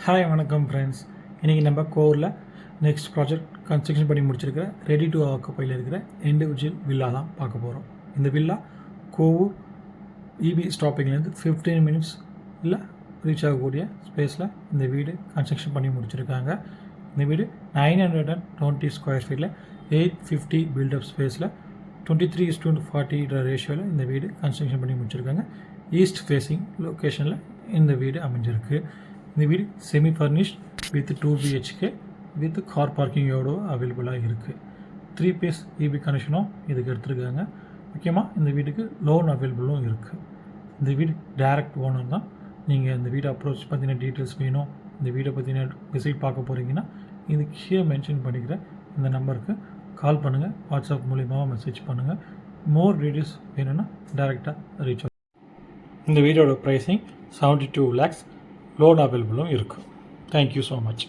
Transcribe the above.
Hi வணக்கம் friends. இன்றைக்கி நம்ம கோரில் நெக்ஸ்ட் ப்ராஜெக்ட் கன்ஸ்ட்ரக்ஷன் பண்ணி முடிச்சிருக்கிற ரெடி டு ஆக்குப்பையில் இருக்கிற இண்டிவிஜுவல் வில்லா தான் பார்க்க போகிறோம். இந்த வில்லா கோவூர் இபி ஸ்டாப்பிங்லேருந்து 15 மினிட்ஸ் இல்லை ரீச் ஆகக்கூடிய ஸ்பேஸில் இந்த வீடு கன்ஸ்ட்ரக்ஷன் பண்ணி முடிச்சிருக்காங்க. இந்த வீடு 920 ஸ்கொயர் ஃபீட்டில் 850 பில்டப் ஸ்பேஸில் 23:40 ரேஷியோவில் இந்த வீடு கன்ஸ்ட்ரக்ஷன் பண்ணி முடிச்சிருக்காங்க. ஈஸ்ட் ஃபேஸிங் லொக்கேஷனில் இந்த வீடு அமைஞ்சிருக்கு. இந்த வீடு semi furnished with 2 BHK with car பார்க்கிங்கோடு அவைலபிளாக இருக்குது. 3 பேஸ் இபி கனெக்ஷனும் இதுக்கு எடுத்துருக்காங்க. முக்கியமாக இந்த வீட்டுக்கு லோன் அவைலபிளும் இருக்குது. இந்த வீடு டைரக்ட் ஓனர் தான். நீங்கள் இந்த வீடு அப்ரோச் பற்றின டீட்டெயில்ஸ் வேணும், இந்த வீடை பற்றின விசிட் பார்க்க போகிறீங்கன்னா இது கீழே மென்ஷன் பண்ணிக்கிற இந்த நம்பருக்கு கால் பண்ணுங்கள், வாட்ஸ்அப் மூலியமாக மெசேஜ் பண்ணுங்கள். மோர் டீட்டெயில்ஸ் வேணும்னா டைரெக்டாக ரீச் ஆகும். இந்த வீடோட ப்ரைஸிங் 72 lakhs, லோன் அவைலபிளும் இருக்குது. Thank you so much.